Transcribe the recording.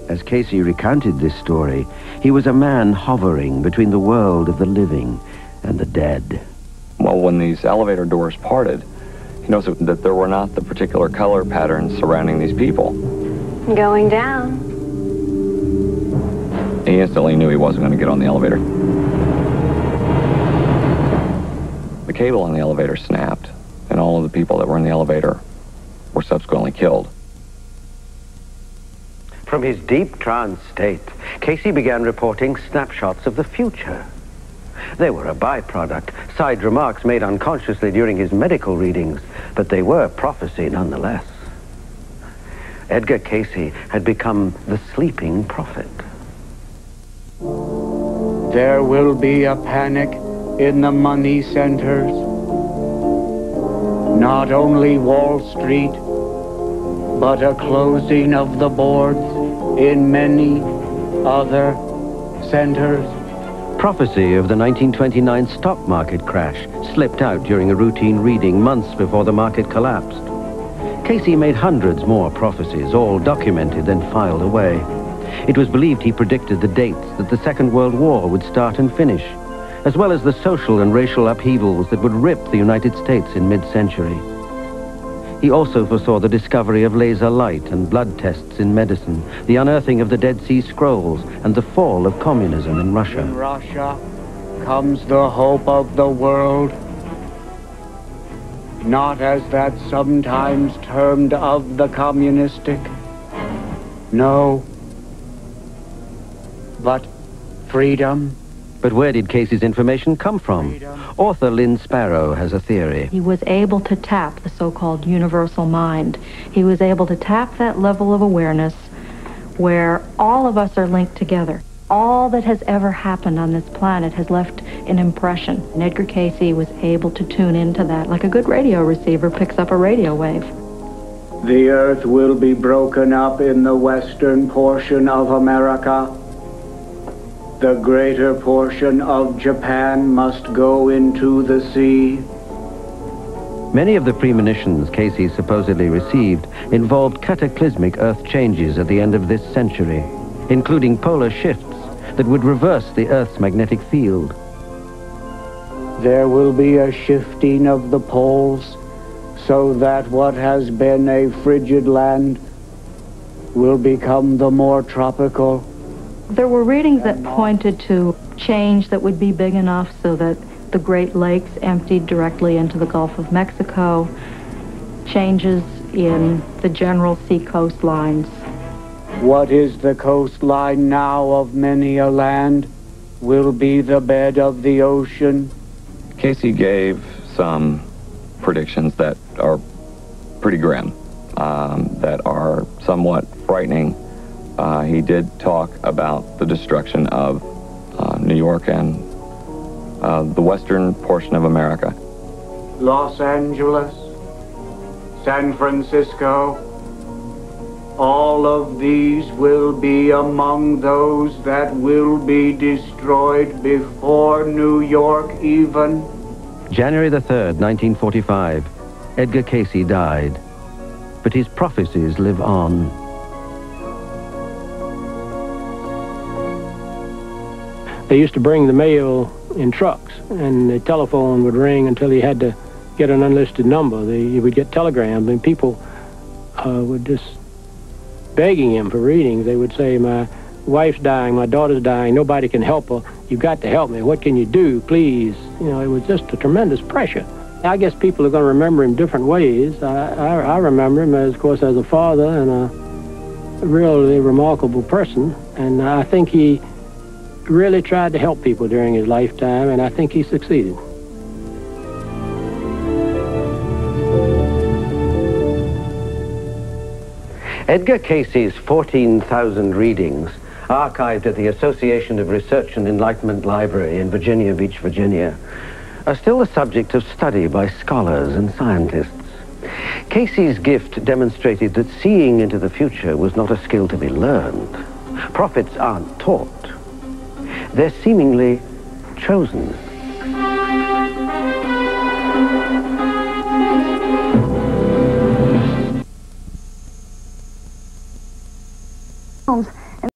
As Cayce recounted this story, he was a man hovering between the world of the living and the dead. Well, when these elevator doors parted, he noticed that there were not the particular color patterns surrounding these people. Going down. He instantly knew he wasn't going to get on the elevator. The cable on the elevator snapped, and all of the people that were in the elevator were subsequently killed. From his deep trance state, Cayce began reporting snapshots of the future. They were a byproduct, side remarks made unconsciously during his medical readings, but they were prophecy nonetheless. Edgar Cayce had become the sleeping prophet. There will be a panic in the money centers. Not only Wall Street, but a closing of the boards in many other centers. Prophecy of the 1929 stock market crash slipped out during a routine reading months before the market collapsed. Cayce made hundreds more prophecies, all documented then filed away. It was believed he predicted the dates that the Second World War would start and finish, as well as the social and racial upheavals that would rip the United States in mid-century. He also foresaw the discovery of laser light and blood tests in medicine, the unearthing of the Dead Sea Scrolls, and the fall of communism in Russia. In Russia comes the hope of the world, not as that sometimes termed of the communistic. No, but freedom. But where did Cayce's information come from? Author Lynn Sparrow has a theory. He was able to tap the so-called universal mind. He was able to tap that level of awareness where all of us are linked together. All that has ever happened on this planet has left an impression. And Edgar Cayce was able to tune into that like a good radio receiver picks up a radio wave. The earth will be broken up in the western portion of America. The greater portion of Japan must go into the sea. Many of the premonitions Cayce supposedly received involved cataclysmic earth changes at the end of this century, including polar shifts that would reverse the Earth's magnetic field. There will be a shifting of the poles so that what has been a frigid land will become the more tropical. There were readings that pointed to change that would be big enough so that the Great Lakes emptied directly into the Gulf of Mexico, changes in the general sea coastlines. What is the coastline now of many a land will be the bed of the ocean. Cayce gave some predictions that are pretty grim, that are somewhat frightening. He did talk about the destruction of New York and the western portion of America. Los Angeles, San Francisco, all of these will be among those that will be destroyed before New York even. January the 3rd, 1945, Edgar Cayce died, but his prophecies live on. They used to bring the mail in trucks, and the telephone would ring until he had to get an unlisted number. He would get telegrams, and people would just begging him for readings. They would say, my wife's dying, my daughter's dying, nobody can help her. You've got to help me. What can you do, please? You know, it was just a tremendous pressure. I guess people are going to remember him different ways. I remember him, as, of course, as a father and a really remarkable person, and I think he really tried to help people during his lifetime, and I think he succeeded. Edgar Cayce's 14,000 readings, archived at the Association of Research and Enlightenment Library in Virginia Beach, Virginia, are still the subject of study by scholars and scientists. Cayce's gift demonstrated that seeing into the future was not a skill to be learned. Prophets aren't taught. They're seemingly chosen. Holmes,